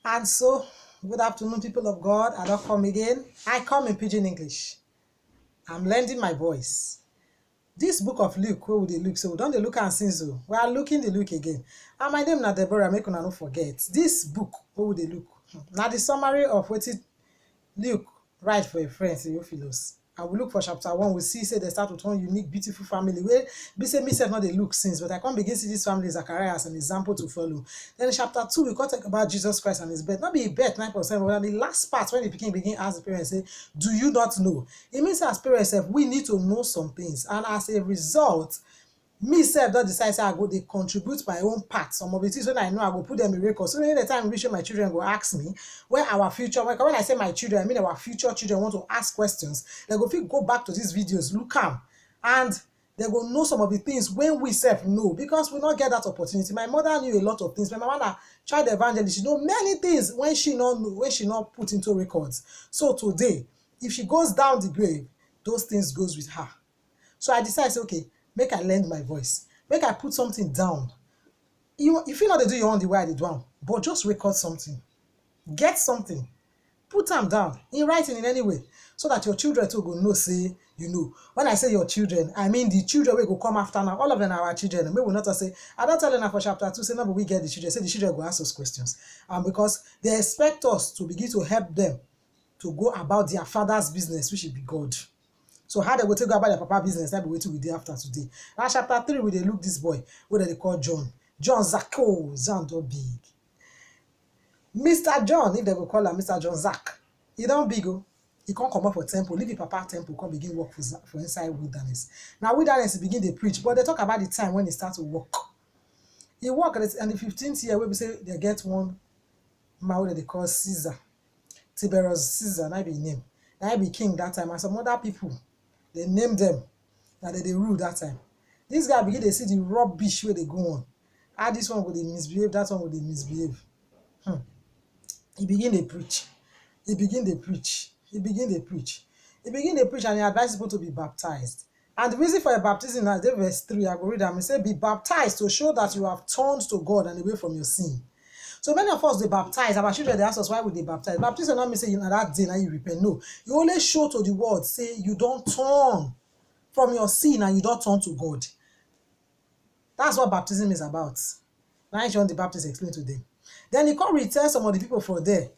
And so, good afternoon, people of God. I don't come again. I come in Pidgin English. I'm lending my voice. This book of Luke, where would they look? So, don't they look and sing so? We are looking the Luke again. And my name is Deborah, make una no forget. This book, where would they look? Now, the summary of what it Luke write for a friend, Theophilus. And we look for chapter 1, we see say they start with one unique, beautiful family. Where be say me said not they look since, but I can't begin to see this family Zachariah as an example to follow. Then in chapter 2, we can talk about Jesus Christ and his birth. Not be a birth 9%, but the last part when the begin ask the parents, say, do you not know? It means as parents, we need to know some things. And as a result, me sef don decide say I go dey contribute my own part. Some of the things when I know I go put them in record, so any time reach my children go ask me when our future, when I say my children I mean our future children want to ask questions, they go fit go back to these videos, look am, and they go know some of the things when we sef know, because we not get that opportunity. My mother knew a lot of things. My mama na child evangelist, she know many things when she not put into records. So today, if she goes down the grave, those things goes with her. So I decided, say, okay, make I lend my voice, make I put something down. You feel not they do your own the way I did one, but just record something, get something, put them down in writing in any way, so that your children too go know, say, you know. When I say your children, I mean the children will go come after now. All of them are our children. And we will not say, I don't tell them for chapter 2, say, no, but we get the children. Say the children go ask us questions. Because they expect us to begin to help them to go about their father's business, which should be God. So how they go take go about their papa business, that be waiting we do after today. Now chapter 3, we they look this boy, what they call John. John Zacko, Zando big. Mr. John, if they go call him Mr. John Zack, he don't big go. He can't come up for temple, leave the papa temple, come begin work for inside wilderness. Now wilderness he begin to preach, but they talk about the time when he start to work. He work and the 15th year, where we say they get one man that they call Caesar. Tiberius Caesar, that be name. That be king that time, and some other people. They name them that they rule that time. This guy begin to see the rubbish where they go on. Ah, this one will they misbehave, that one will they misbehave. He begin to preach. He begin to preach. He begin to preach. He begin to preach, and he advises people to be baptized. And the reason for a baptism, as verse 3, I go read them. He say, be baptized to show that you have turned to God and away from your sin. So many of us, they baptize. Our children, they ask us, why would they baptize? Baptism not mean say, that day now you repent. No. You only show to the world, say, you don't turn from your sin and you don't turn to God. That's what baptism is about. Now John the Baptist explained to them. Then he come return some of the people for there.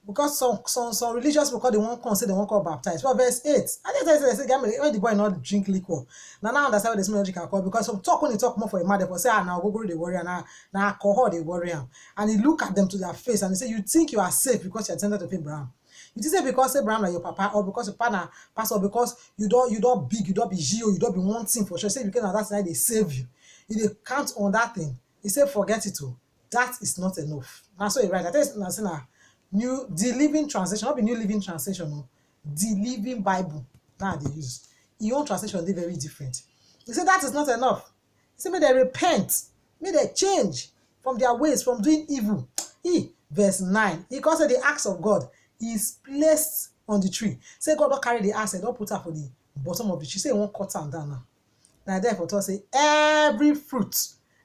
Because some religious people, they won't come say they won't call baptized. Well, verse 8. I think they say, when the boy not drink liquor. Now I understand what this logic can call, because some talk when they talk more for a man, they say, now go the warrior, now alcohol the warrior. And he look at them to their face and he say, you think you are safe because you attended to Abraham. You say because Abraham like your papa, or because your partner pastor, because you don't big, you don't be geo, you don't be one thing for sure. Say because now that's why they save you. If they count on that thing, he said forget it too. That is not enough. Now so he right. I think it's the Living Translation, not the New Living Translation, no. The Living Bible. Now they use. Your own translation, they very different. He said that is not enough. He said, may they repent, may they change from their ways, from doing evil. Verse 9. He calls it the axe of God is placed on the tree. Say God don't carry the axe and don't put her for the bottom of the tree. Say he won't cut her down now. Now therefore to say every fruit,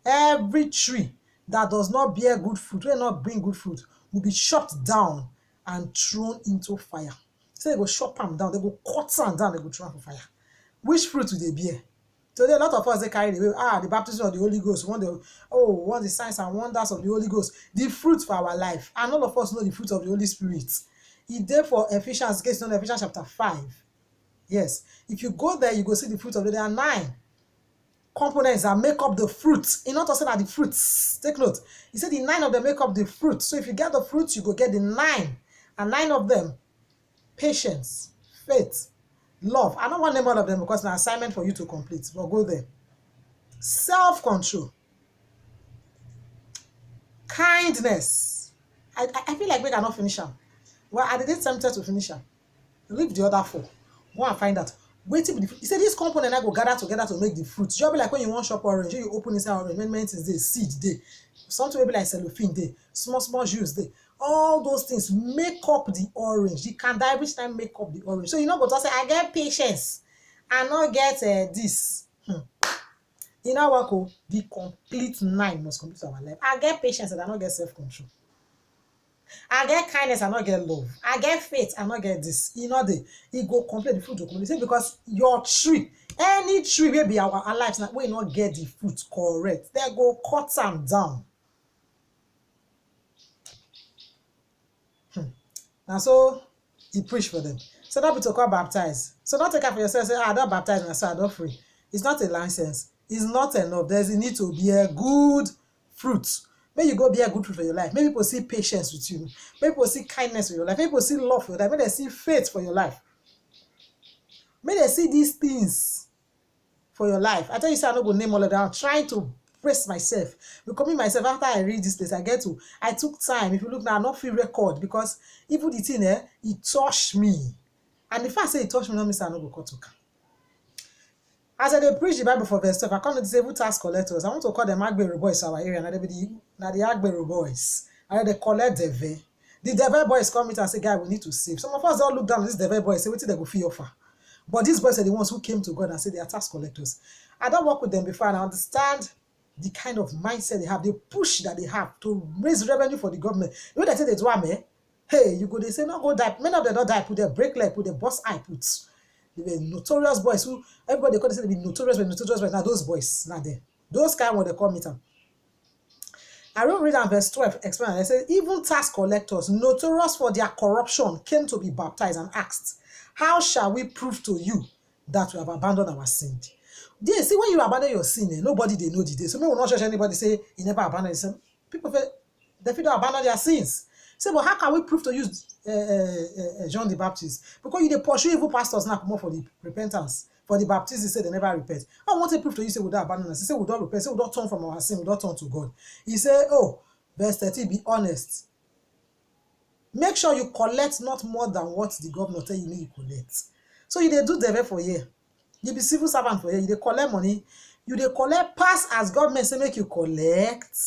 every tree that does not bear good fruit, will not bring good fruit, will be chopped down and thrown into fire. So they go chop them down, they go cut them down, they go throw them for fire. Which fruit do they bear? Today, a lot of us, they carry the baptism of the Holy Ghost, want the signs and wonders of the Holy Ghost, the fruit for our life. And all of us know the fruit of the Holy Spirit. It's there for Ephesians, case on Ephesians chapter 5. Yes. If you go there, you go see the fruit of the, there are 9 components that make up the fruit. In not to say that the fruits, take note. He said the 9 of them make up the fruit. So if you get the fruits, you go get the 9. And 9 of them, patience, faith, love. I don't want to name all of them because it's an assignment for you to complete. But go there. Self-control. Kindness. I feel like we cannot finish them. Well, I did tempted to finish them. Leave the other 4. Go and find out. Waiting with the fruit. He said this component I go gather together to make the fruit. Just be like when you want shop orange, you open inside orange, amendment is there, seed there, something will be like cellophane there, small juice there. All those things make up the orange. The candle every time make up the orange. So you know, go to say I get patience, I not get this. In our work, the complete 9 must complete our life. I get patience and I not get self-control. I get kindness, I not get love. I get faith, I not get this. You know, he go complete the fruit of community because your tree, any tree will be our lives now, we not get the fruit correct. They go cut them down. And so he preached for them. So that people call baptized. So don't take care for yourself. Say, I don't baptize and so I don't free. It's not a license. It's not enough. There's a need to be a good fruit. May you go be a good fruit for your life. Maybe people see patience with you. Maybe people see kindness for your life. Maybe people see love for your life. Maybe they see faith for your life. May they see these things for your life. I tell you, say I don't go name all of them. I'm trying to brace myself. Becoming myself after I read this place, I took time. If you look now, I not feel record because even the thing it touched me. And if I say it touched me, no mean I no go cut to. As I preach the Bible for verse 12, I come to disabled tax collectors. I want to call them Agbero boys our area. Now the Agbero boys. And they collect Deve. The Deve boys come in and say, guy, we need to save. Some of us don't look down at this Deve boys, say, what did they go fee offer? But these boys are the ones who came to God and said they are tax collectors. I don't work with them before and I understand the kind of mindset they have, the push that they have to raise revenue for the government. You know they say they do hey, you go, they say, no, go die. Many of them don't die, put their brake leg, put their bust eye, put. They were notorious boys who, everybody call, they say they be notorious, but notorious boys. Now those boys, not there. Those kind what they call me them. I wrote read on verse 12, explain. I said, even tax collectors, notorious for their corruption, came to be baptized and asked, how shall we prove to you that we have abandoned our sin? They see when you abandon your sin, nobody they know the day. So me will not judge anybody say he never abandoned his sin. People they feel to abandon their sins. Say, but how can we prove to you John the Baptist? Because you pursue evil pastors now come up for the repentance. For the Baptists, they say they never repent. I want to prove to you, say we don't abandon us. He say we don't repent, say we don't turn from our sin, we don't turn to God. He say, oh, verse 30, be honest. Make sure you collect not more than what the governor tell you need you collect. So you they do the for year. You be civil servant for year. You they collect money. You they collect pass as government say make you collect.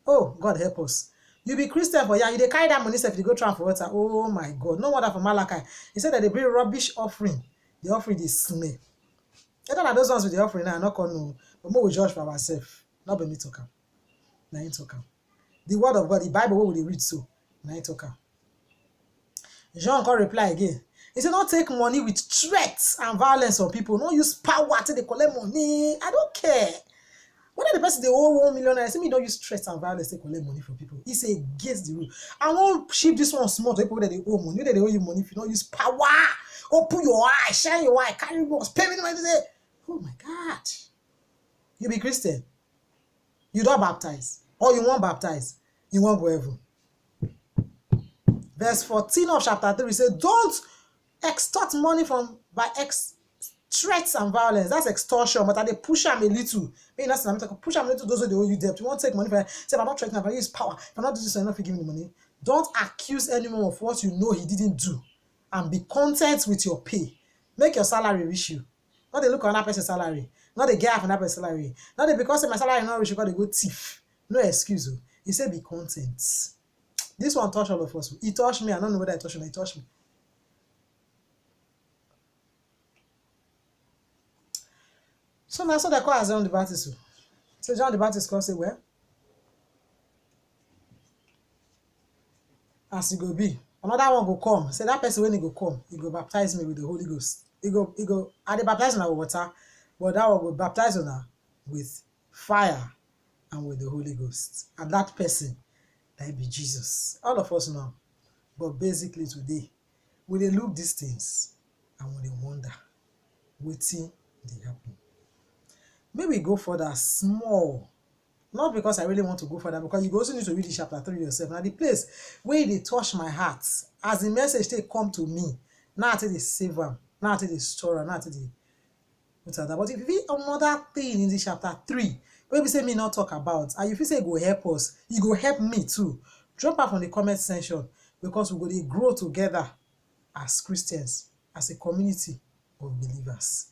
Oh, God help us. You be Christian for year. You they carry that money if you go try for water. Oh my God. No wonder for Malachi. He said that they bring rubbish offering. The offering is smell. I don't know those ones with the offering now. I'm not going to, but more we judge for ourselves. Not be me talking. Now ain't talking. The word of God, the Bible, what will they read so? Now ain't talking. Jean can reply again. He said, not take money with threats and violence on people. Don't use power till they collect money. I don't care. Whether the person they owe 1 million, I say me don't use threats and violence to collect money from people. It's against the rule. I won't shift this one small to people that they owe money. That they owe you money if you don't use power. Open your eye, shine your eye, carry box, pay me money. Oh my God. You be Christian. You don't baptize. Or you won't baptize. You won't go heaven. Verse 14 of chapter 3 says, don't extort money from by threats and violence. That's extortion, but they push them a little. Maybe that's I'm talking. Push them a little. Those who they owe you debt. You won't take money from. Say, if I'm not threatening, if I use power, if I'm not doing this, I'm not giving the money. Don't accuse anyone of what you know he didn't do, and be content with your pay. Make your salary reach you. Not they look on that person's salary. Not they get half another person's salary. Not they because my salary not reach you, because they go thief. No excuse. He said, be content. This one touched all of us. He touched me. I don't know whether I touched him. He touched me. So now, so they call as John the Baptist. So John the Baptist come say, well, as he go be, another one go come. Say that person when he go come, he go baptize me with the Holy Ghost. He go, I dey baptize on with water, but that one go baptize on with fire and with the Holy Ghost. And that person, that be Jesus. All of us know. But basically today, we dey look these things and we dey wonder, wetin dey happen. Maybe go further small. Not because I really want to go further, because you also need to read the chapter 3 yourself. Now the place where they touch my heart, as the message they come to me, now until they save them, now until they store them, now until they put that. But if you read another thing in the chapter 3, maybe say me not talk about, and if you say go help us, you go help me too. Drop out from the comment section, because we're going to grow together as Christians, as a community of believers.